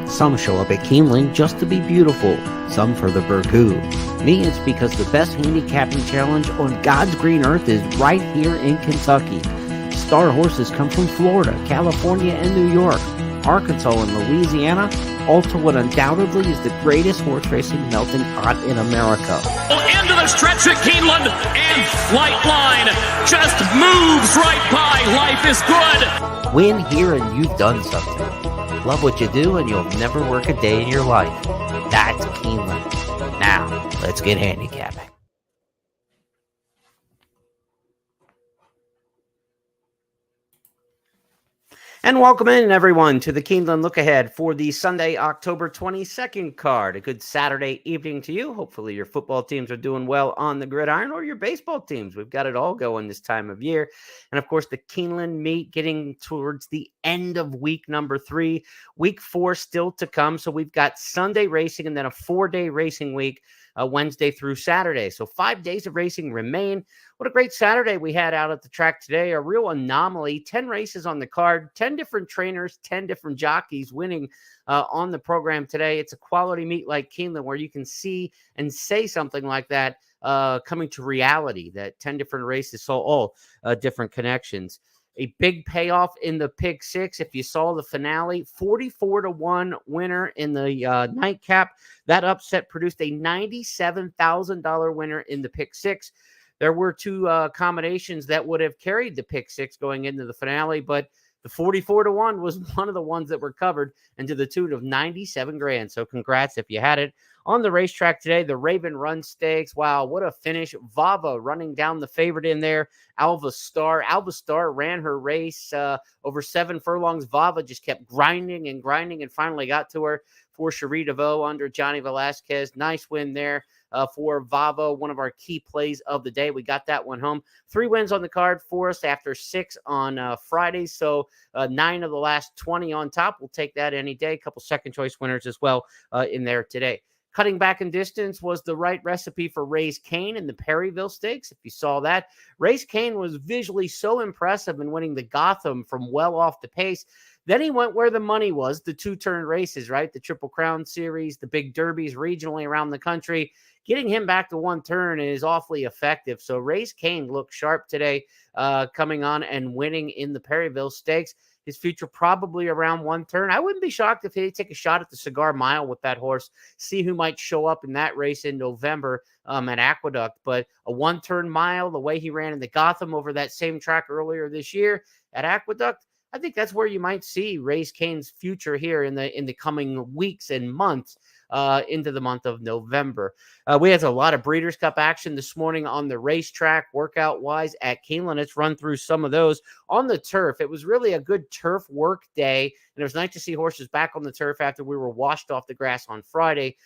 Some show up at Keeneland just to be beautiful, some for the burgoo. Me, it's because the best handicapping challenge on God's green earth is right here in Kentucky. Star horses come from Florida, California, and New York, Arkansas, and Louisiana, all to what undoubtedly is the greatest horse racing melting pot in America. Into the stretch at Keeneland, and Flight Line just moves right by. Life is good. Win here and you've done something. Love what you do and you'll never work a day in your life. That's Keeneland. Now, let's get handicapping. And welcome in, everyone, to the Keeneland Look Ahead for the Sunday, October 22nd card. A good Saturday evening to you. Hopefully your football teams are doing well on the gridiron, or your baseball teams. We've got it all going this time of year. And, of course, the Keeneland meet getting towards the end of week number 3. Week 4 still to come. So we've got Sunday racing and then a 4-day racing week, Wednesday through Saturday. So 5 days of racing remain. What a great Saturday we had out at the track today. A real anomaly. 10 races on the card, 10 different trainers, 10 different jockeys winning on the program today. It's a quality meet like Keeneland where you can see and say something like that coming to reality, that 10 different races saw all different connections. A big payoff in the Pick Six. If you saw the finale, 44-1 winner in the nightcap. That upset produced a $97,000 winner in the Pick Six. There were two combinations that would have carried the Pick Six going into the finale, but the 44-1 was one of the ones that were covered, and to the tune of $97,000. So congrats if you had it. On the racetrack today, the Raven Run Stakes. Wow, what a finish. Vava running down the favorite in there. Alva Star. Alva Star ran her race over 7 furlongs. Vava just kept grinding and finally got to her for Cherie DeVoe under Johnny Velasquez. Nice win there for Vava, one of our key plays of the day. We got that one home. 3 wins on the card for us after 6 on Friday. So 9 of the last 20 on top. We'll take that any day. A couple second choice winners as well in there today. Cutting back in distance was the right recipe for Race Kane in the Perryville Stakes. If you saw that, Race Kane was visually so impressive in winning the Gotham from well off the pace. Then he went where the money was, the 2-turn races, right? The Triple Crown Series, the big derbies regionally around the country. Getting him back to 1 turn is awfully effective. So Race Kane looked sharp today, coming on and winning in the Perryville Stakes. His future probably around 1 turn. I wouldn't be shocked if he take a shot at the Cigar Mile with that horse, see who might show up in that race in November at Aqueduct. But a 1-turn mile, the way he ran in the Gotham over that same track earlier this year at Aqueduct, I think that's where you might see Race Kane's future here in the coming weeks and months into the month of November. We had a lot of Breeders' Cup action this morning on the racetrack, workout-wise at Keeneland. Let's run through some of those. On the turf, it was really a good turf work day, and it was nice to see horses back on the turf after we were washed off the grass on Friday.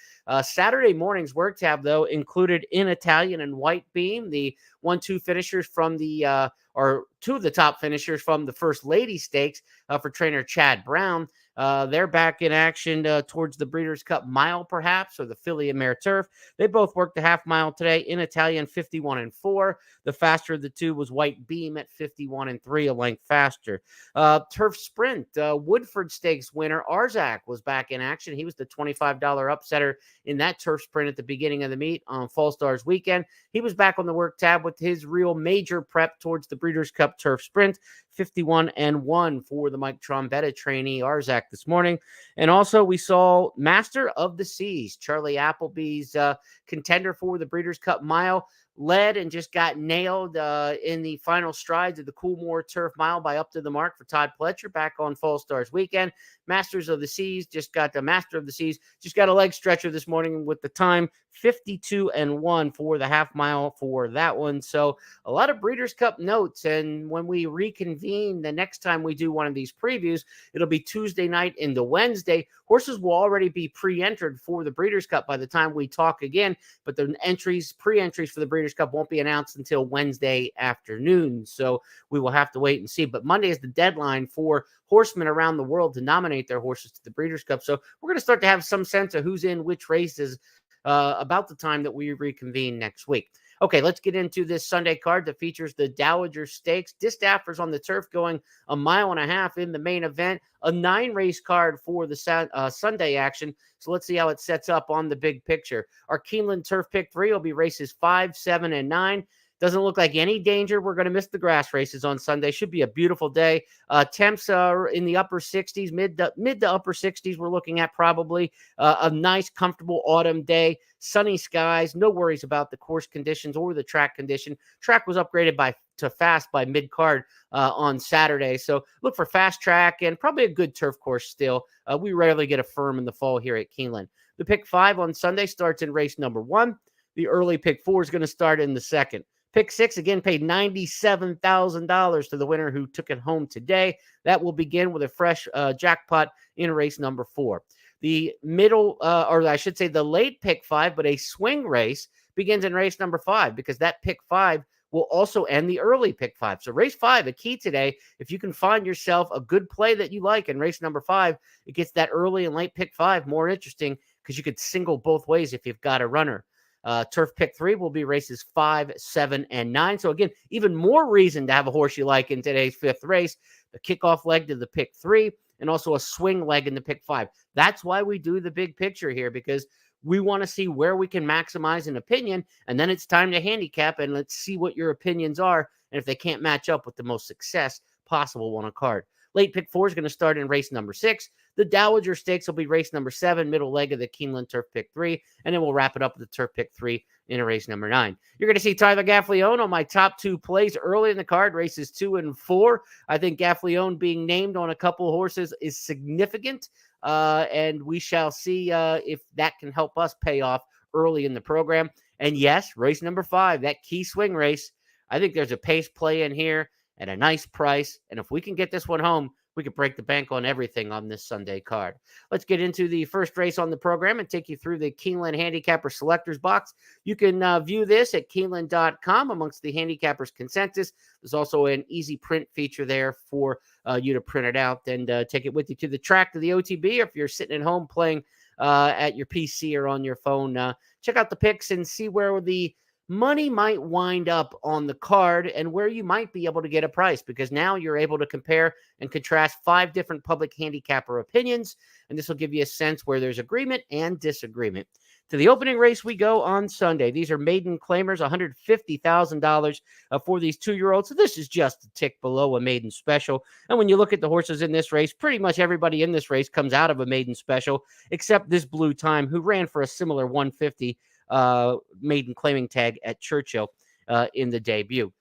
Saturday morning's work tab, though, included In Italian and White Beam, the 1-2 finishers from the or 2 of the top finishers from the First Lady Stakes for trainer Chad Brown. They're back in action towards the Breeders' Cup Mile, perhaps, or the Filly and Mare Turf. They both worked the half mile today. In Italian, 51-4. The faster of the 2 was White Beam at 51-3, a length faster. Turf Sprint, Woodford Stakes winner Arzak was back in action. He was the $25 upsetter in that Turf Sprint at the beginning of the meet on Fall Stars weekend. He was back on the work tab with his real major prep towards the Breeders' Cup Turf Sprint. 51-1 for the Mike Trombetta trainee Arzak this morning. And also we saw Master of the Seas, Charlie Appleby's contender for the Breeders' Cup Mile, led and just got nailed in the final strides of the Coolmore Turf Mile by Up to the Mark for Todd Pletcher back on Fall Stars weekend. Master of the Seas just got a leg stretcher this morning with the time 52-1 for the half mile for that one. So a lot of Breeders' Cup notes. And when we reconvene the next time we do one of these previews, it'll be Tuesday night into Wednesday. Horses will already be pre-entered for the Breeders' Cup by the time we talk again, but the pre-entries for the Breeders' Cup won't be announced until Wednesday afternoon. So we will have to wait and see. But Monday is the deadline for horsemen around the world to nominate their horses to the Breeders' Cup. So we're going to start to have some sense of who's in which races about the time that we reconvene next week. Okay, let's get into this Sunday card that features the Dowager Stakes. Distaffers on the turf going 1.5 miles in the main event. A 9-race card for the Sunday action. So let's see how it sets up on the big picture. Our Keeneland Turf Pick 3 will be races 5, 7, and 9. Doesn't look like any danger we're going to miss the grass races on Sunday. Should be a beautiful day. Temps are in the upper 60s, mid to upper 60s. We're looking at probably a nice, comfortable autumn day. Sunny skies. No worries about the course conditions or the track condition. Track was upgraded to fast by mid-card on Saturday. So look for fast track and probably a good turf course still. We rarely get a firm in the fall here at Keeneland. The pick 5 on Sunday starts in race number 1. The early pick 4 is going to start in the second. Pick 6, again, paid $97,000 to the winner who took it home today. That will begin with a fresh jackpot in race number 4. The the late pick 5, but a swing race, begins in race number 5 because that pick 5 will also end the early pick 5. So race 5, a key today, if you can find yourself a good play that you like in race number 5, it gets that early and late pick 5 more interesting because you could single both ways if you've got a runner. Turf pick 3 will be races 5, 7, and 9. So again, even more reason to have a horse you like in today's 5th race. The kickoff leg to the pick 3 and also a swing leg in the pick 5. That's why we do the big picture here, because we want to see where we can maximize an opinion, and then it's time to handicap, and let's see what your opinions are and if they can't match up with the most success possible on a card. Late pick 4 is going to start in race number 6. The Dowager Stakes will be race number 7, middle leg of the Keeneland Turf Pick 3, and then we'll wrap it up with the Turf Pick 3 in race number 9. You're going to see Tyler Gaffalione on my top 2 plays early in the card, races 2 and 4. I think Gaffalione being named on a couple of horses is significant, and we shall see if that can help us pay off early in the program. And yes, race number 5, that key swing race, I think there's a pace play in here at a nice price, and if we can get this one home, we could break the bank on everything on this Sunday card. Let's get into the first race on the program and take you through the Keeneland Handicapper Selectors Box. You can view this at Keeneland.com amongst the Handicappers Consensus. There's also an easy print feature there for you to print it out and take it with you to the track, to the OTB, or if you're sitting at home playing at your PC or on your phone, check out the picks and see where the money might wind up on the card and where you might be able to get a price, because now you're able to compare and contrast 5 different public handicapper opinions, and this will give you a sense where there's agreement and disagreement. To the opening race we go on Sunday. These are maiden claimers, $150,000 for these 2-year-olds. So this is just a tick below a maiden special. And when you look at the horses in this race, pretty much everybody in this race comes out of a maiden special, except this Blue Time, who ran for a similar 150 maiden claiming tag at Churchill in the debut.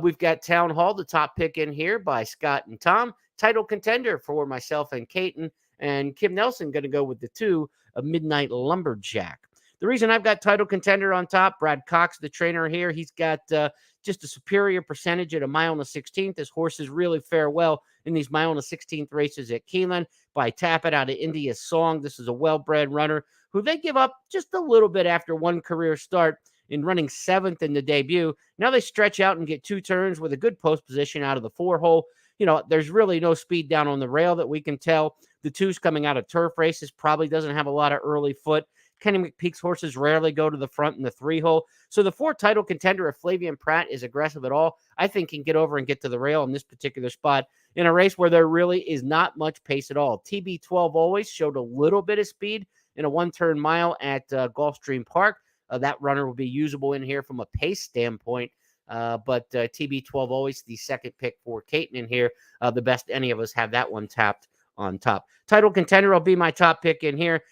We've got Town Hall, the top pick in here by Scott and Tom. Title contender for myself and Caton, and Kim Nelson going to go with the 2, a Midnight Lumberjack. The reason I've got title contender on top, Brad Cox, the trainer here, he's got just a superior percentage at 1 mile and a 16th. His horses really fare well in these 1 mile and a 16th races at Keeneland. By Tappet out of India Song, this is a well-bred runner who they give up just a little bit after one career start in running 7th in the debut. Now they stretch out and get 2 turns with a good post position out of the 4-hole. You know, there's really no speed down on the rail that we can tell. The 2's coming out of turf races, probably doesn't have a lot of early foot. Kenny McPeak's horses rarely go to the front in the 3-hole. So the 4 title contender, if Flavian Pratt is aggressive at all, I think can get over and get to the rail in this particular spot in a race where there really is not much pace at all. TB12 always showed a little bit of speed in a 1-turn mile at Gulfstream Park. That runner will be usable in here from a pace standpoint. But TB12 always the second pick for Caton in here. The best any of us have that one tapped on top. Title contender will be my top pick in here.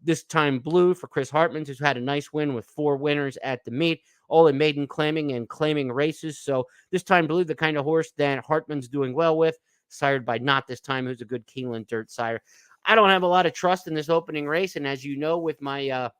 This time Blue for Chris Hartman, who's had a nice win with 4 winners at the meet, all in maiden claiming and claiming races. So this time Blue, the kind of horse that Hartman's doing well with, sired by Not This Time, who's a good Keeneland dirt sire. I don't have a lot of trust in this opening race, and as you know, with my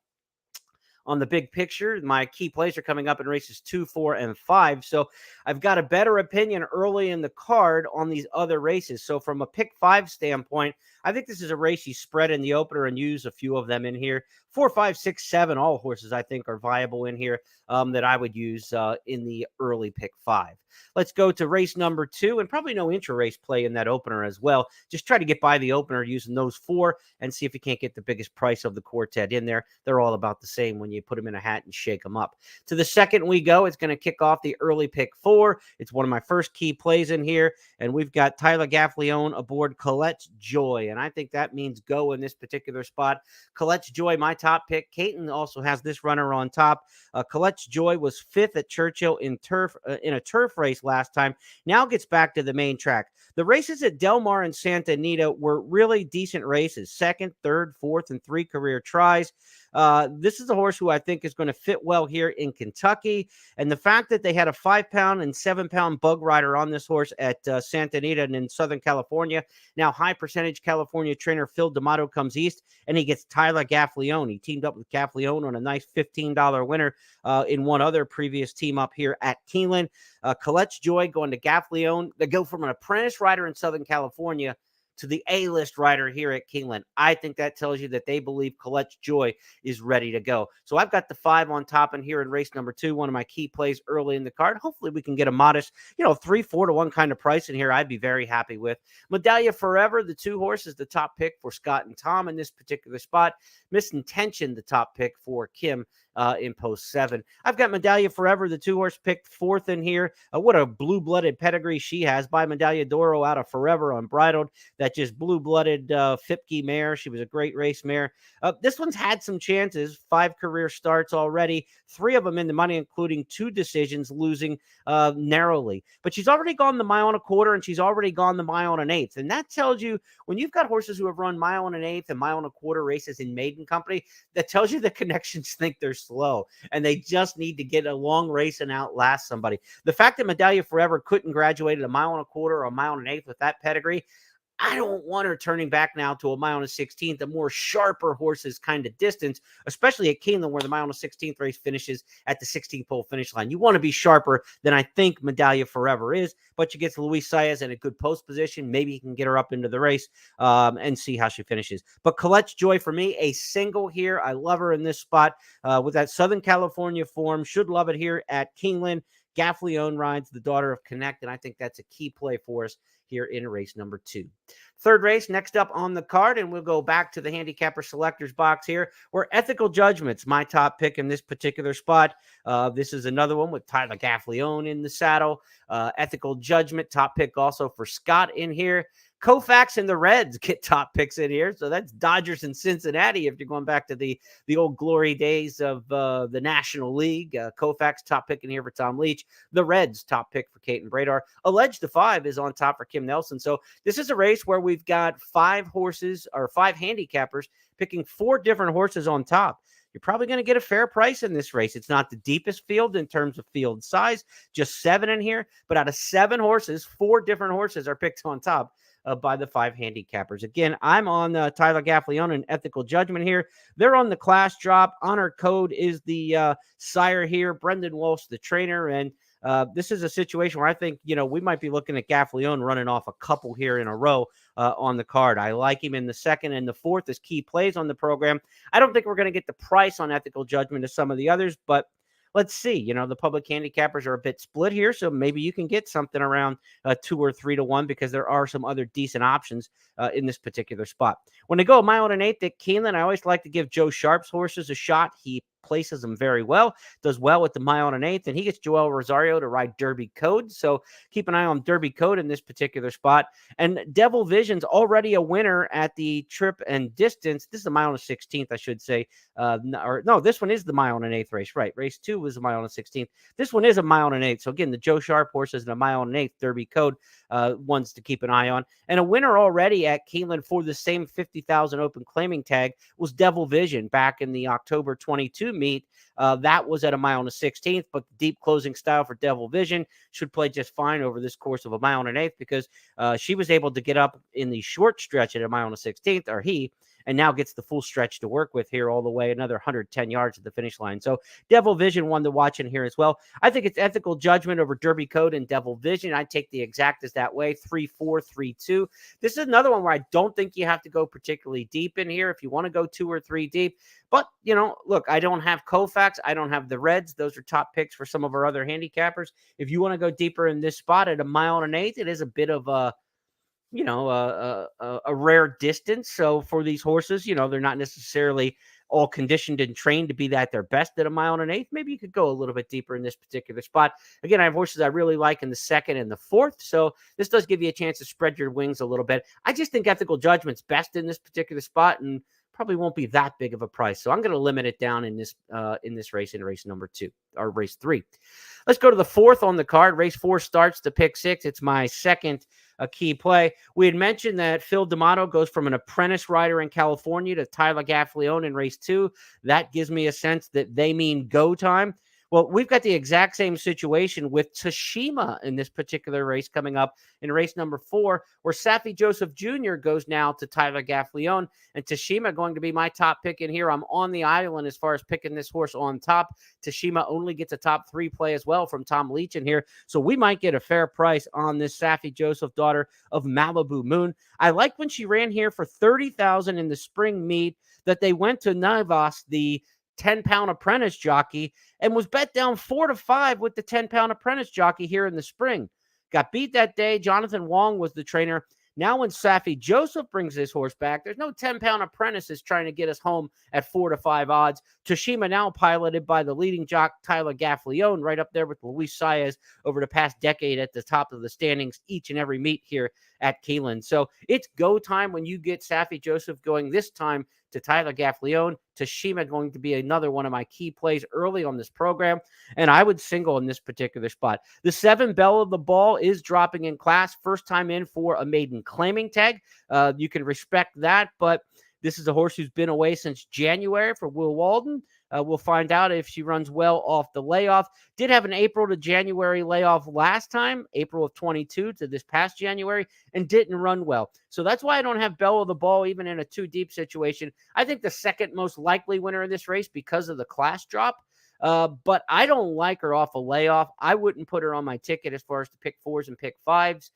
on the big picture, my key plays are coming up in races 2, 4, and 5. So I've got a better opinion early in the card on these other races. So from a pick 5 standpoint, I think this is a race you spread in the opener and use a few of them in here. 4, 5, 6, 7, all horses I think are viable in here that I would use in the early pick 5. Let's go to race number 2, and probably no intra-race play in that opener as well. Just try to get by the opener using those 4 and see if you can't get the biggest price of the quartet in there. They're all about the same when you put them in a hat and shake them up. To the second we go, it's going to kick off the early pick 4. It's one of my first key plays in here, and we've got Tyler Gaffalione aboard Colette's Joy, and I think that means go in this particular spot. Colette's Joy, my top pick. Caton also has this runner on top. Colette's Joy was 5th at Churchill in a turf race last time. Now gets back to the main track. The races at Del Mar and Santa Anita were really decent races. 2nd, 3rd, 4th, and 3 career tries. This is a horse who I think is going to fit well here in Kentucky. And the fact that they had a 5-pound and 7-pound bug rider on this horse at Santa Anita and in Southern California. Now high percentage California trainer Phil D'Amato comes east and he gets Tyler Gaffalione. He teamed up with Gaffalione on a nice $15 winner in one other previous team up here at Keeneland. Colette's Joy going to Gaffalione. They go from an apprentice rider in Southern California to the A-list rider here at Keeneland. I think that tells you that they believe Colette's Joy is ready to go. So I've got the 5 on top in here in race number 2, one of my key plays early in the card. Hopefully we can get a modest, 3-4 to 1 kind of price in here. I'd be very happy with. Medallia Forever, the 2 horses, the top pick for Scott and Tom in this particular spot. Misintention, the top pick for Kim in post 7. I've got Medallia Forever, the 2 horse picked 4th in here. What a blue-blooded pedigree she has by Medallia Doro out of Forever Unbridled. That just blue-blooded Fipke mare. She was a great race mare. This one's had some chances, 5 career starts already, 3 of them in the money, including 2 decisions, losing narrowly. But she's already gone the mile and a quarter, and she's already gone the mile and an eighth. And that tells you when you've got horses who have run mile and an eighth and mile and a quarter races in maiden company, that tells you the connections think they're slow and they just need to get a long race and outlast somebody. The fact that Medallia Forever couldn't graduate at a mile and a quarter or a mile and an eighth with that pedigree, I don't want her turning back now to a mile and a 16th, a more sharper horses kind of distance, especially at Keeneland where the mile and a 16th race finishes at the 16th pole finish line. You want to be sharper than I think Medallia Forever is, but she gets Luis Saez in a good post position. Maybe you can get her up into the race and see how she finishes. But Colette's Joy for me, a single here. I love her in this spot with that Southern California form. Should love it here at Keeneland. Gaffalione rides the daughter of Connect, and I think that's a key play for us here in race number 2. Third race next up on the card, and we'll go back to the handicapper selectors box here, where Ethical Judgment's my top pick in this particular spot. This is another one with Tyler Gaffalione in the saddle. Ethical Judgment, top pick also for Scott in here. Koufax and the Reds get top picks in here. So that's Dodgers and Cincinnati if you're going back to the old glory days of the National League. Koufax top pick in here for Tom Leach. The Reds top pick for Caton Bradar. Alleged the 5 is on top for Kim Nelson. So this is a race where we've got 5 horses or 5 handicappers picking 4 different horses on top. You're probably going to get a fair price in this race. It's not the deepest field in terms of field size, just 7 in here. But out of 7 horses, 4 different horses are picked on top by the 5 handicappers. Again, I'm on Tyler Gaffalione and Ethical Judgment here. They're on the class drop. Honor Code is the sire here. Brendan Walsh, the trainer. And this is a situation where I think, we might be looking at Gaffalione running off a couple here in a row on the card. I like him in the 2nd and the 4th as key plays on the program. I don't think we're going to get the price on Ethical Judgment as some of the others, but let's see. The public handicappers are a bit split here, so maybe you can get something around 2 or 3 to 1 because there are some other decent options in this particular spot. When I go a mile and an eighth at Keeneland, I always like to give Joe Sharp's horses a shot. He places them very well, does well with the mile and an eighth, and he gets Joel Rosario to ride Derby Code. So keep an eye on Derby Code in this particular spot. And Devil Vision's already a winner at the trip and distance. This is a mile and a 16th, I should say. No, this one is the mile and an eighth race, right? Race 2 was a mile and a 16th. This one is a mile and an eighth. So again, the Joe Sharp horses and a mile and an eighth Derby Code ones to keep an eye on. And a winner already at Keeneland for the same 50,000 open claiming tag was Devil Vision back in the October 22 meet. That was at a mile and a 16th, but the deep closing style for Devil Vision should play just fine over this course of a mile and an eighth because she was able to get up in the short stretch at a mile and a 16th, or he, and now gets the full stretch to work with here all the way, another 110 yards at the finish line. So Devil Vision one to watch in here as well. I think it's Ethical Judgment over Derby Code and Devil Vision. I take the exactas that way, 3-4, 3-2. This is another one where I don't think you have to go particularly deep in here if you want to go 2 or 3 deep. But, look, I don't have Koufax. I don't have the Reds. Those are top picks for some of our other handicappers. If you want to go deeper in this spot at 1.1 miles, it is a bit of a rare distance. So for these horses, they're not necessarily all conditioned and trained to be at their best at 1.1 miles. Maybe you could go a little bit deeper in this particular spot. Again, I have horses I really like in the 2nd and the 4th. So this does give you a chance to spread your wings a little bit. I just think Ethical Judgment's best in this particular spot and probably won't be that big of a price. So I'm going to limit it down in this race, in race number 2 or race 3. Let's go to the 4th on the card. Race 4 starts to pick 6. It's my second key play. We had mentioned that Phil D'Amato goes from an apprentice rider in California to Tyler Gaffleone in race 2. That gives me a sense that they mean go time. Well, we've got the exact same situation with Tashima in this particular race coming up in race number 4, where Safi Joseph Jr. goes now to Tyler Gaffleone, and Tashima going to be my top pick in here. I'm on the island as far as picking this horse on top. Tashima only gets a top 3 play as well from Tom Leach in here, so we might get a fair price on this Safi Joseph, daughter of Malibu Moon. I like when she ran here for $30,000 in the spring meet that they went to Navas, the 10-pound apprentice jockey, and was bet down 4-5 with the 10-pound apprentice jockey here in the spring. Got beat that day. Jonathan Wong was the trainer. Now when Safi Joseph brings his horse back, there's no 10-pound apprentices trying to get us home at 4-5 odds. Tashima now piloted by the leading jock, Tyler Gaffleone, right up there with Luis Saez over the past decade at the top of the standings each and every meet here at Keeneland. So it's go time when you get Safi Joseph going this time to Tyler Gaffleone. Tashima going to be another one of my key plays early on this program, and I would single in this particular spot. The 7 Belle of the Ball is dropping in class. First time in for a maiden claiming tag. You can respect that, but this is a horse who's been away since January for Will Walden. We'll find out if she runs well off the layoff. Did have an April to January layoff last time, April of 22 to this past January, and didn't run well. So that's why I don't have Belle of the Ball even in a 2-deep situation. I think the second most likely winner of this race because of the class drop. But I don't like her off a layoff. I wouldn't put her on my ticket as far as to pick 4s and pick 5s.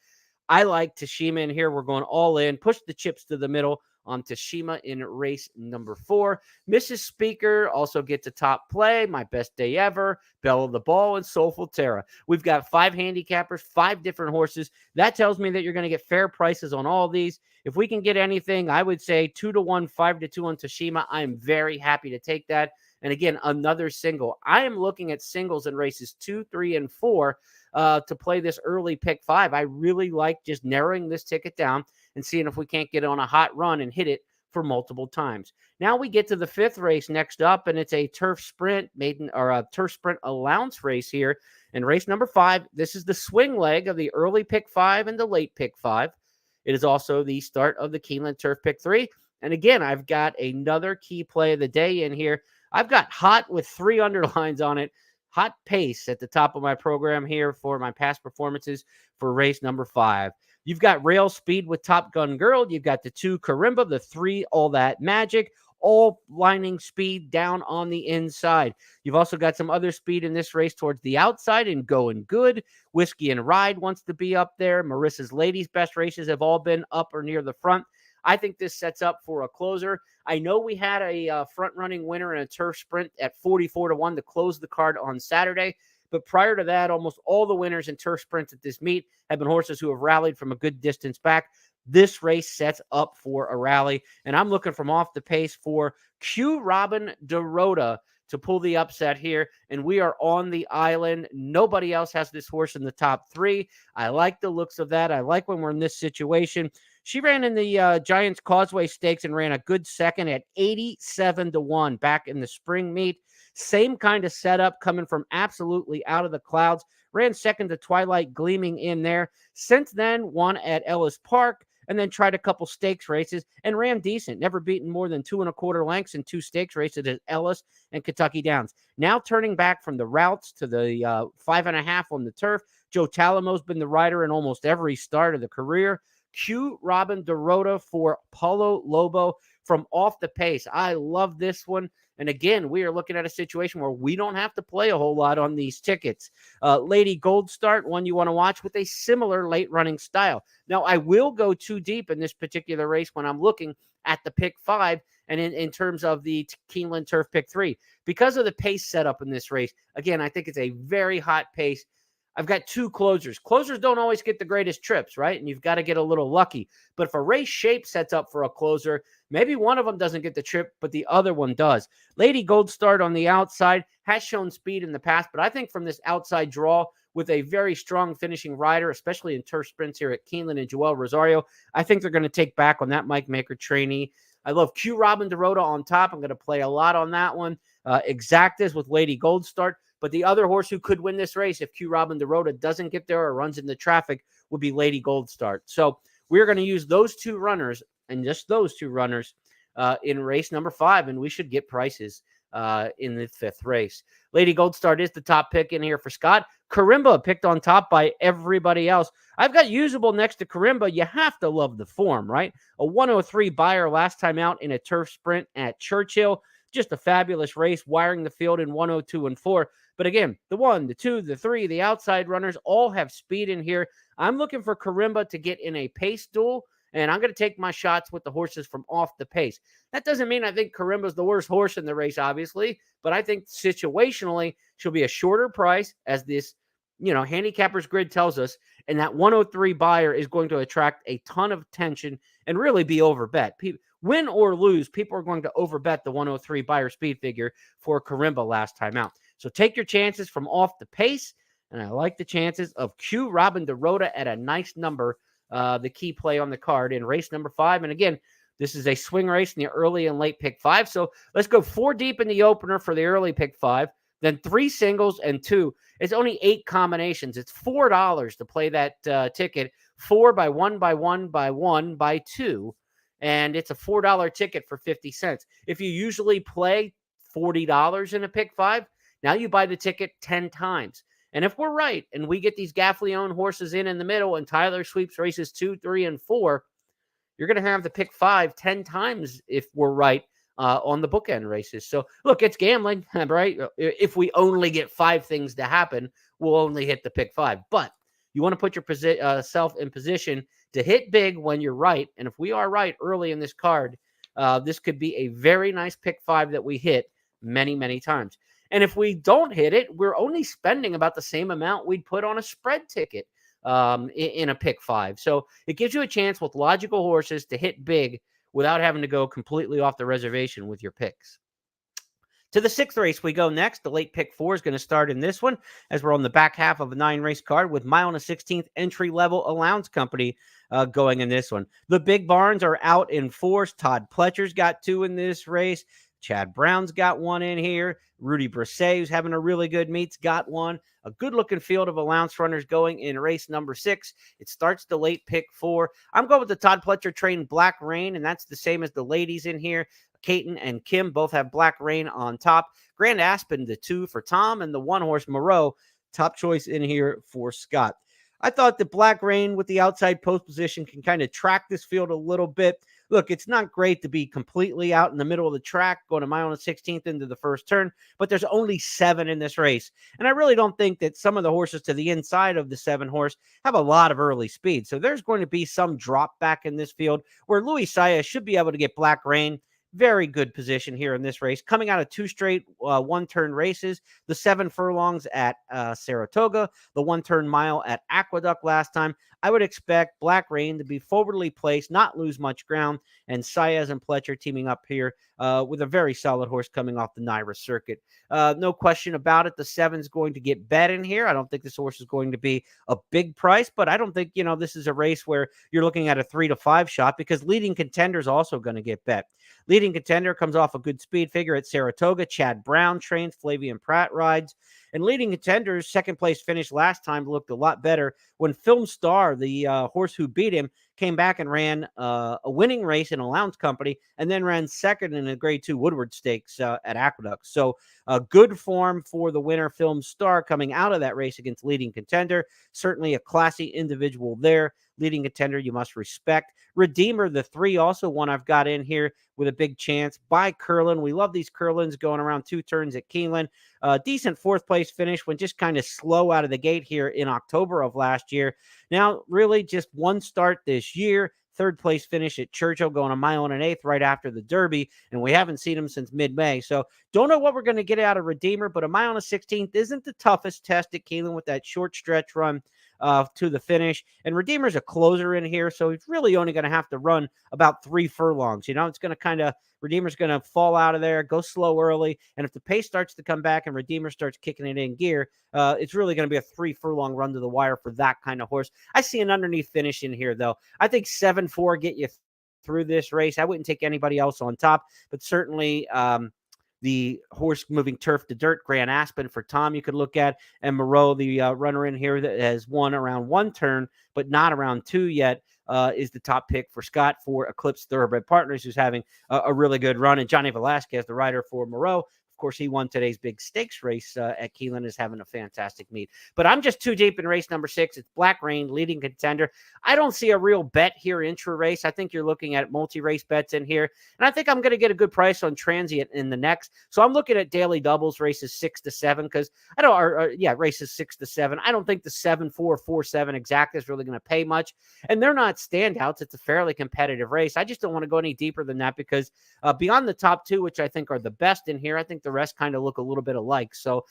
I like Tashima in here. We're going all in. Push the chips to the middle on Tashima in race number 4. Mrs. Speaker also gets a top play. My Best Day Ever, Belle of the Ball, and Soulful Terra. We've got 5 handicappers, 5 different horses. That tells me that you're going to get fair prices on all these. If we can get anything, I would say 2-1, 5-2 on Tashima. I'm very happy to take that. And again, another single. I am looking at singles in races 2, 3, and 4 to play this early pick 5. I really like just narrowing this ticket down and seeing if we can't get on a hot run and hit it for multiple times. Now we get to the 5th race next up, and it's a turf sprint allowance race here. In race number 5, this is the swing leg of the early pick 5 and the late pick 5. It is also the start of the Keeneland Turf Pick 3. And again, I've got another key play of the day in here. I've got hot with 3 underlines on it. Hot pace at the top of my program here for my past performances for race number 5. You've got Rail Speed with Top Gun Girl. You've got the 2 Karimba, the 3 All That Magic, all lining speed down on the inside. You've also got some other speed in this race towards the outside and Going Good. Whiskey and Ride wants to be up there. Marissa's Ladies' best races have all been up or near the front. I think this sets up for a closer. I know we had a front-running winner in a turf sprint at 44-1 to close the card on Saturday. But prior to that, almost all the winners in turf sprints at this meet have been horses who have rallied from a good distance back. This race sets up for a rally, and I'm looking from off the pace for Q Robin DeRota to pull the upset here, and we are on the island. Nobody else has this horse in the top 3. I like the looks of that. I like when we're in this situation. She ran in the Giants Causeway Stakes and ran a good second at 87-1 back in the spring meet. Same kind of setup coming from absolutely out of the clouds. Ran second to Twilight Gleaming in there. Since then, won at Ellis Park and then tried a couple stakes races and ran decent. Never beaten more than 2 1/4 lengths in 2 stakes races at Ellis and Kentucky Downs. Now turning back from the routes to the 5.5 on the turf. Joe Talamo's been the rider in almost every start of the career. Q Robin Dorota for Paulo Lobo from Off the Pace. I love this one. And again, we are looking at a situation where we don't have to play a whole lot on these tickets. Lady Gold Start, one you want to watch with a similar late running style. Now, I will go too deep in this particular race when I'm looking at the pick 5 and in terms of the Keeneland Turf pick 3. Because of the pace setup in this race, again, I think it's a very hot pace. I've got 2 closers. Closers don't always get the greatest trips, right? And you've got to get a little lucky. But if a race shape sets up for a closer, maybe one of them doesn't get the trip, but the other one does. Lady Gold Start on the outside has shown speed in the past, but I think from this outside draw with a very strong finishing rider, especially in turf sprints here at Keeneland and Joel Rosario, I think they're going to take back on that Mike Maker trainee. I love Q Robin Dorota on top. I'm going to play a lot on that one. Exactas with Lady Gold Start. But the other horse who could win this race if Q Robin Dorota doesn't get there or runs into traffic would be Lady Gold Start. So we're going to use those 2 runners and just those 2 runners in race number 5, and we should get prices in the 5th race. Lady Gold Start is the top pick in here for Scott. Karimba picked on top by everybody else. I've got Usable next to Karimba. You have to love the form, right? A 103 buyer last time out in a turf sprint at Churchill. Just a fabulous race, wiring the field in 102 and 4. But again, the 1, the 2, the 3, the outside runners all have speed in here. I'm looking for Karimba to get in a pace duel, and I'm going to take my shots with the horses from Off the Pace. That doesn't mean I think Karimba's the worst horse in the race, obviously, but I think situationally she'll be a shorter price, as this, handicapper's grid tells us, and that 103 buyer is going to attract a ton of attention and really be overbet. Win or lose, people are going to overbet the 103 buyer speed figure for Karimba last time out. So take your chances from Off the Pace, and I like the chances of Q Robin Dorota at a nice number, the key play on the card in race number 5. And again, this is a swing race in the early and late pick 5. So let's go 4 deep in the opener for the early pick 5, then 3 singles and 2. It's only 8 combinations. It's $4 to play that ticket, 4 by 1 by 1 by 1 by 2. And it's a $4 ticket for 50 cents. If you usually play $40 in a pick 5, now you buy the ticket 10 times. And if we're right and we get these Gaffley-owned horses in the middle and Tyler sweeps races 2, 3, and 4, you're going to have the pick 5 10 times if we're right on the bookend races. So, look, it's gambling, right? If we only get 5 things to happen, we'll only hit the pick 5. But you want to put yourself in position to hit big when you're right. And if we are right early in this card, this could be a very nice pick 5 that we hit many, many times. And if we don't hit it, we're only spending about the same amount we'd put on a spread ticket in a pick 5. So it gives you a chance with logical horses to hit big without having to go completely off the reservation with your picks. To the 6th race we go next. The late pick 4 is going to start in this one, as we're on the back half of a 9-race card with mile and a 16th entry-level allowance company going in this one. The big barns are out in force. Todd Pletcher's got 2 in this race. Chad Brown's got 1 in here. Rudy Brisset, who's having a really good meet's got 1. A good-looking field of allowance runners going in race number 6. It starts the late pick 4. I'm going with the Todd Pletcher train Black Rain, and that's the same as the ladies in here. Caton and Kim both have Black Rain on top. Grand Aspen, the 2 for Tom, and the 1-horse Moreau, top choice in here for Scott. I thought that Black Rain with the outside post position can kind of track this field a little bit. Look, it's not great to be completely out in the middle of the track, going a mile and 16th into the first turn, but there's only 7 in this race. And I really don't think that some of the horses to the inside of the 7-horse have a lot of early speed. So there's going to be some drop back in this field where Louis Saya should be able to get Black Rain. Very good position here in this race. Coming out of 2 straight one-turn races, the 7 furlongs at Saratoga, the 1-turn mile at Aqueduct last time. I would expect Black Rain to be forwardly placed, not lose much ground, and Saez and Pletcher teaming up here with a very solid horse coming off the Naira circuit. No question about it. The 7's going to get bet in here. I don't think this horse is going to be a big price, but I don't think, this is a race where you're looking at a 3 to 5 shot, because Leading Contender is also going to get bet. Leading Contender comes off a good speed figure at Saratoga. Chad Brown trains, Flavian Pratt rides. And Leading Contender's second place finish last time looked a lot better when Film Star, the horse who beat him, came back and ran a winning race in Allowance Company, and then ran second in a Grade 2 Woodward Stakes at Aqueduct. So good form for the winner, Film Star, coming out of that race against Leading Contender. Certainly a classy individual there. Leading Contender, you must respect. Redeemer, the 3, also one I've got in here with a big chance. By Curlin. We love these Curlins going around 2 turns at Keeneland. Decent 4th place finish when just kind of slow out of the gate here in October of last year. Now, really just 1 start this year. 3rd place finish at Churchill, going a mile and an eighth right after the Derby, and we haven't seen him since mid-May. So don't know what we're going to get out of Redeemer, but a mile and a 16th isn't the toughest test at Keeneland with that short stretch run to the finish. And Redeemer's a closer in here, so he's really only going to have to run about 3 furlongs. It's going to Redeemer's going to fall out of there, go slow early, and if the pace starts to come back and Redeemer starts kicking it in gear, it's really going to be a 3 furlong run to the wire for that kind of horse. I see an underneath finish in here, though. I think 7-4 get you through this race. I wouldn't take anybody else on top, but certainly the horse moving turf to dirt, Grand Aspen for Tom, you could look at, and Moreau, the runner in here that has won around 1 turn, but not around 2 yet, is the top pick for Scott for Eclipse Thoroughbred Partners, who's having a really good run. And Johnny Velasquez, the rider for Moreau, of course, he won today's big stakes race at Keeneland, is having a fantastic meet. But I'm just too deep in race number 6. It's Black Rain, Leading Contender. I don't see a real bet here intra-race. I think you're looking at multi-race bets in here. And I think I'm going to get a good price on Transient in the next. So I'm looking at daily doubles, races 6 to 7, because races 6 to 7. I don't think the 7-4, 4-7 exact is really going to pay much. And they're not standouts. It's a fairly competitive race. I just don't want to go any deeper than that because beyond the top 2, which I think are the best in here, I think the rest kind of look a little bit alike. So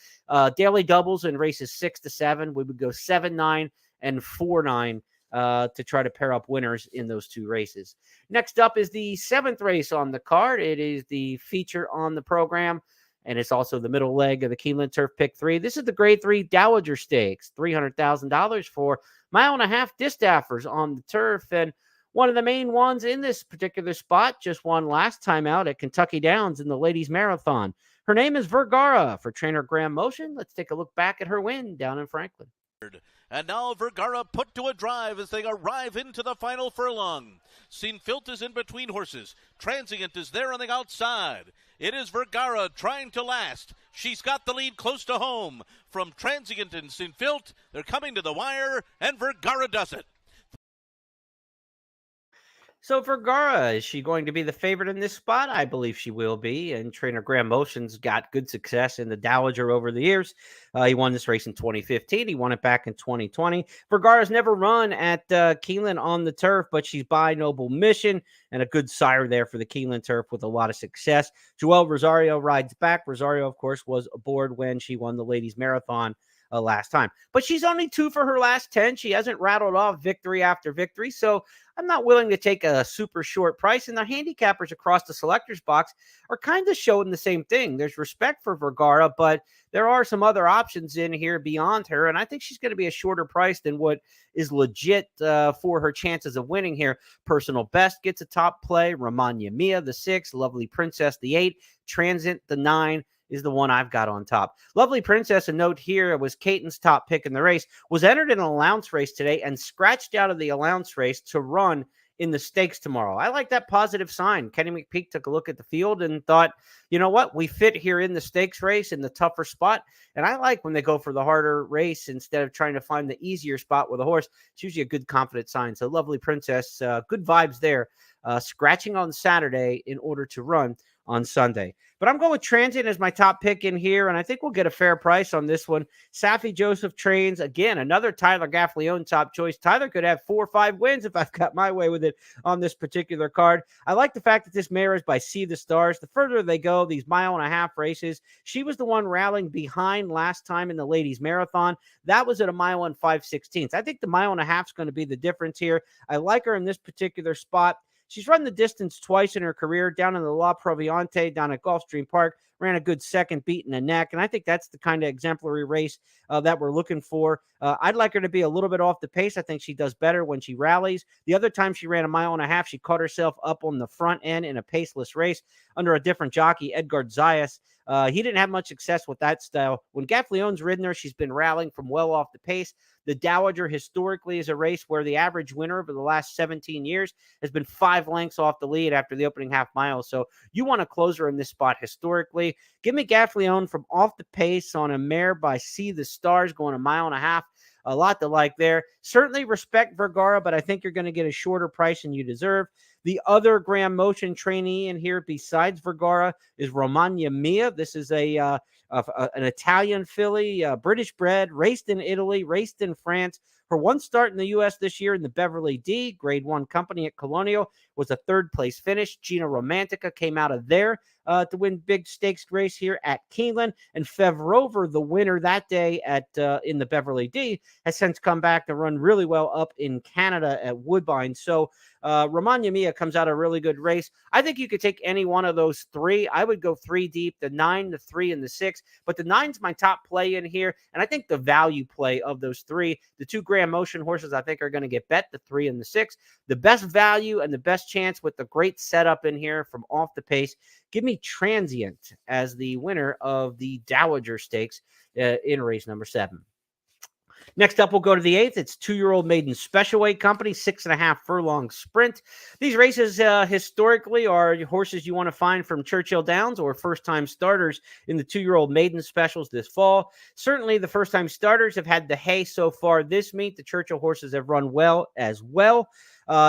daily doubles in races 6 to 7, we would go 7-9 and 4-9 to try to pair up winners in those 2 races. Next up is the 7th race on the card. It is the feature on the program, and it's also the middle leg of the Keeneland Turf Pick 3. This is the Grade 3 Dowager Stakes, $300,000 for mile and a half distaffers on the turf. And one of the main ones in this particular spot just won last time out at Kentucky Downs in the Ladies Marathon. Her name is Vergara for trainer Graham Motion. Let's take a look back at her win down in Franklin. And now Vergara put to a drive as they arrive into the final furlong. Sinfilt is in between horses. Transient is there on the outside. It is Vergara trying to last. She's got the lead close to home. From Transient and Sinfilt, they're coming to the wire, and Vergara does it. So Vergara, is she going to be the favorite in this spot? I believe she will be. And trainer Graham Motion's got good success in the Dowager over the years. He won this race in 2015. He won it back in 2020. Vergara's never run at Keeneland on the turf, but she's by Noble Mission and a good sire there for the Keeneland turf with a lot of success. Joelle Rosario rides back. Rosario, of course, was aboard when she won the Ladies Marathon last time. But she's only 2 for her last 10. She hasn't rattled off victory after victory. So I'm not willing to take a super short price. And the handicappers across the selectors box are kind of showing the same thing. There's respect for Vergara, but there are some other options in here beyond her. And I think she's going to be a shorter price than what is legit for her chances of winning here. Personal Best gets a top play. Romagna Mia, the 6. Lovely Princess, the 8. Transient, the 9. Is the one I've got on top. Lovely Princess, a note here, was Caton's top pick in the race, was entered in an allowance race today and scratched out of the allowance race to run in the stakes tomorrow. I like that positive sign. Kenny McPeak took a look at the field and thought, you know what, we fit here in the stakes race in the tougher spot. And I like when they go for the harder race instead of trying to find the easier spot with a horse. It's usually a good confident sign. So Lovely Princess, good vibes there. Scratching on Saturday in order to run on Sunday. But I'm going with Transient as my top pick in here, and I think we'll get a fair price on this one. Safi Joseph trains, again, another Tyler Gaffleone top choice. Tyler could have 4 or 5 wins if I've got my way with it on this particular card. I like the fact that this mare is by See the Stars. The further they go, these mile and a half races, she was the one rallying behind last time in the Ladies Marathon. That was at a mile and 5/16. I think the mile and a half is going to be the difference here. I like her in this particular spot. She's run the distance twice in her career, down in the La Proviante, down at Gulfstream Park, ran a good second, beating the neck. And I think that's the kind of exemplary race that we're looking for. I'd like her to be a little bit off the pace. I think she does better when she rallies. The other time she ran a mile and a half, she caught herself up on the front end in a paceless race under a different jockey, Edgard Zayas. He didn't have much success with that style. When Gaffleone's ridden her, she's been rallying from well off the pace. The Dowager historically is a race where the average winner over the last 17 years has been 5 lengths off the lead after the opening half mile. So you want a closer in this spot historically. Give me Gaffleone from off the pace on a mare by See the Stars going a mile and a half. A lot to like there. Certainly respect Vergara, but I think you're going to get a shorter price than you deserve. The other Graham Motion trainee in here besides Vergara is Romagna Mia. This is an Italian filly, British bred, raced in Italy, raced in France. Her one start in the U.S. this year in the Beverly D, Grade 1 company at Colonial, was a third-place finish. Gina Romantica came out of there to win big stakes race here at Keeneland. And Fev Rover, the winner that day in the Beverly D, has since come back to run really well up in Canada at Woodbine. So Romagna Mia comes out a really good race. I think you could take any one of those 3. I would go 3 deep, the 9, the 3, and the 6. But the 9's my top play in here. And I think the value play of those 3, the 2 Graham Motion horses, I think are going to get bet, the 3 and the 6. The best value and the best chance with the great setup in here from off the pace. Give me Transient as the winner of the Dowager Stakes in race number 7. Next up, we'll go to the 8th. It's 2-year-old maiden special weight company, 6.5 furlong sprint. These races historically are horses you want to find from Churchill Downs or first-time starters in the 2-year-old maiden specials this fall. Certainly, the first-time starters have had the hay so far this meet. The Churchill horses have run well as well.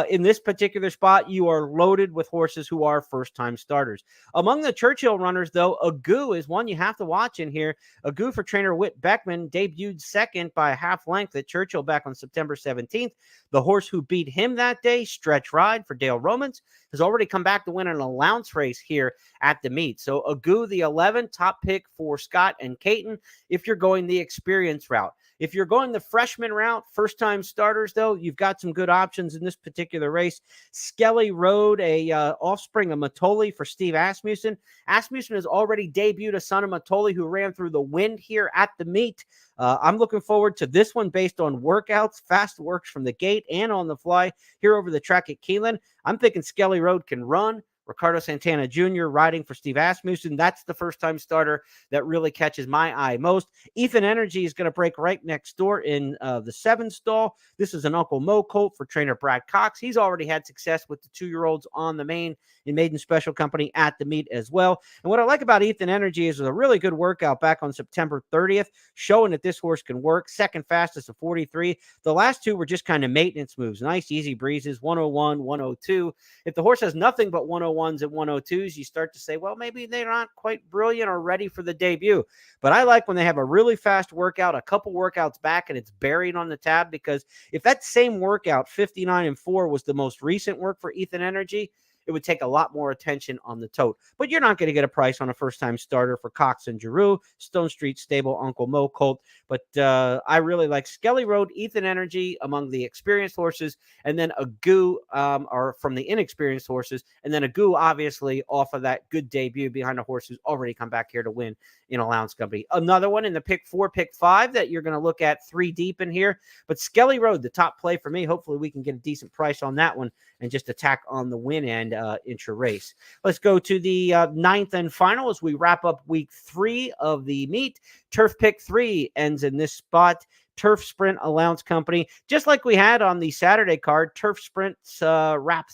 In this particular spot, you are loaded with horses who are first-time starters. Among the Churchill runners, though, Agoo is one you have to watch in here. Agoo for trainer Whit Beckman debuted second by a half length at Churchill back on September 17th. The horse who beat him that day, Stretch Ride for Dale Romans, has already come back to win an allowance race here at the meet. So Agoo, the 11, top pick for Scott and Caton if you're going the experience route. If you're going the freshman route, first-time starters, though, you've got some good options in this particular race. Skelly Road, a offspring of Matoli for Steve Asmussen. Asmussen has already debuted a son of Matoli who ran through the wind here at the meet. I'm looking forward to this one based on workouts, fast works from the gate and on the fly here over the track at Keeneland. I'm thinking Skelly Road can run. Ricardo Santana Jr. riding for Steve Asmussen. That's the first-time starter that really catches my eye most. Ethan Energy is going to break right next door in the 7 stall. This is an Uncle Mo colt for trainer Brad Cox. He's already had success with the 2-year-olds on the main in Maiden Special Company at the meet as well. And what I like about Ethan Energy is a really good workout back on September 30th, showing that this horse can work. Second fastest of 43. The last 2 were just kind of maintenance moves. Nice, easy breezes, 101, 102. If the horse has nothing but 101, and 102s, you start to say, well, maybe they're not quite brilliant or ready for the debut. But I like when they have a really fast workout, a couple workouts back, and it's buried on the tab, because if that same workout, 59 and 4, was the most recent work for Ethan Energy, it would take a lot more attention on the tote. But you're not going to get a price on a first-time starter for Cox and Giroux, Stone Street Stable, Uncle Mo colt. But I really like Skelly Road, Ethan Energy among the experienced horses, and then Agoo or from the inexperienced horses, and then Agoo obviously off of that good debut behind a horse who's already come back here to win in Allowance Company. Another one in the pick 4, pick 5 that you're going to look at 3 deep in here. But Skelly Road, the top play for me. Hopefully we can get a decent price on that one and just attack on the win end intra-race. Let's go to the 9th and final as we wrap up week 3 of the meet. Turf pick 3 ends in this spot. Turf Sprint Allowance Company, just like we had on the Saturday card. Turf Sprints wrap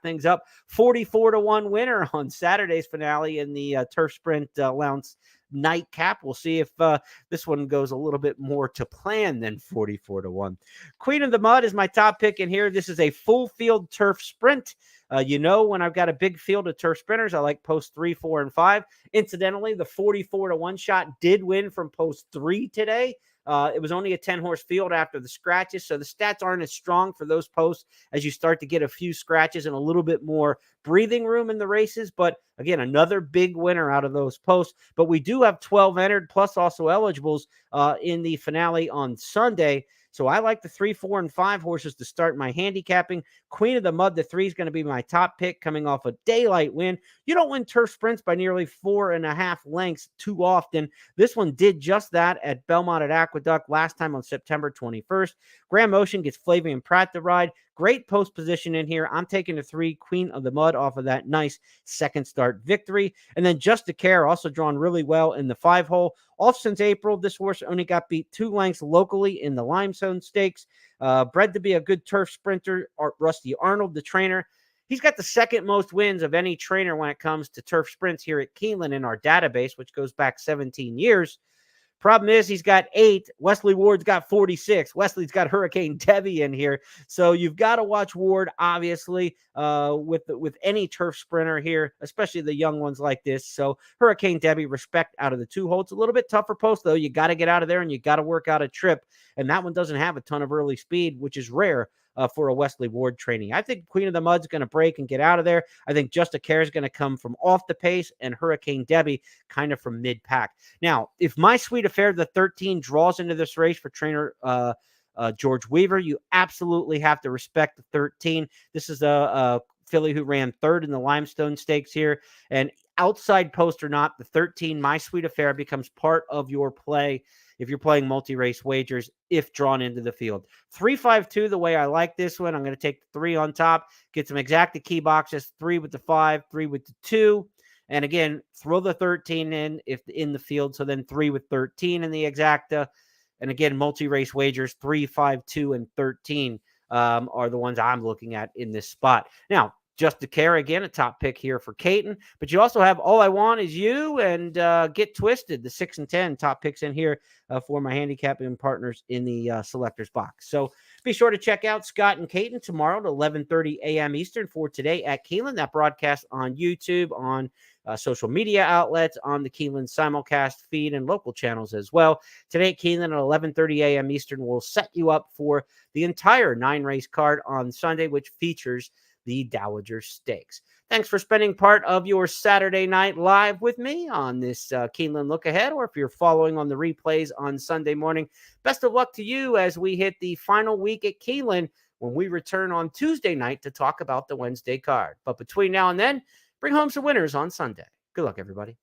things up. 44-1 winner on Saturday's finale in the Turf Sprint Allowance nightcap. We'll see if this one goes a little bit more to plan than 44-1. Queen of the Mud is my top pick in here. This is a full field turf sprint. When I've got a big field of turf sprinters, I like post 3, 4, and 5. Incidentally, the 44-1 shot did win from post 3 today. It was only a 10-horse field after the scratches, so the stats aren't as strong for those posts as you start to get a few scratches and a little bit more breathing room in the races. But again, another big winner out of those posts. But we do have 12 entered, plus also eligibles in the finale on Sunday. So I like the 3, 4, and 5 horses to start my handicapping. Queen of the Mud, the 3 is going to be my top pick coming off a daylight win. You don't win turf sprints by nearly 4.5 lengths too often. This one did just that at Belmont at Aqueduct last time on September 21st. Grand Motion gets Flavian Pratt to ride. Great post position in here. I'm taking the 3, Queen of the Mud, off of that nice second start victory. And then Just a Care, also drawn really well in the 5 hole. Off since April, this horse only got beat 2 lengths locally in the Limestone Stakes. Bred to be a good turf sprinter. Rusty Arnold, the trainer, he's got the second most wins of any trainer when it comes to turf sprints here at Keeneland in our database, which goes back 17 years. Problem is, he's got 8. Wesley Ward's got 46. Wesley's got Hurricane Debbie in here. So you've got to watch Ward, obviously, with any turf sprinter here, especially the young ones like this. So Hurricane Debbie, respect out of the 2 hole. It's a little bit tougher post, though. You got to get out of there, and you got to work out a trip. And that one doesn't have a ton of early speed, which is rare for a Wesley Ward training. I think Queen of the Mud's going to break and get out of there. I think Just a Care is going to come from off the pace, and Hurricane Debbie kind of from mid-pack. Now, if My Sweet Affair, the 13, draws into this race for trainer George Weaver, you absolutely have to respect the 13. This is a filly who ran 3rd in the Limestone Stakes here. And outside post or not, the 13, My Sweet Affair, becomes part of your play if you're playing multi-race wagers, if drawn into the field. 3-5-2, the way I like this one. I'm going to take the 3 on top, get some exacta key boxes, 3 with the 5, 3 with the 2. And again, throw the 13 in if in the field. So then 3 with 13 in the exacta. And again, multi-race wagers, 3, 5, 2, and 13 are the ones I'm looking at in this spot. Now, Just a Care, again, a top pick here for Caton. But you also have All I Want Is You and Get Twisted, the 6 and 10 top picks in here for my handicapping partners in the selectors box. So be sure to check out Scott and Caton tomorrow at 11:30 a.m. Eastern for Today at Keeneland. That broadcast on YouTube, on social media outlets, on the Keeneland simulcast feed, and local channels as well. Today at Keeneland at 11:30 a.m. Eastern will set you up for the entire 9-race card on Sunday, which features the Dowager Stakes. Thanks for spending part of your Saturday night live with me on this Keeneland Look Ahead, or if you're following on the replays on Sunday morning, best of luck to you as we hit the final week at Keeneland when we return on Tuesday night to talk about the Wednesday card. But between now and then, bring home some winners on Sunday. Good luck, everybody.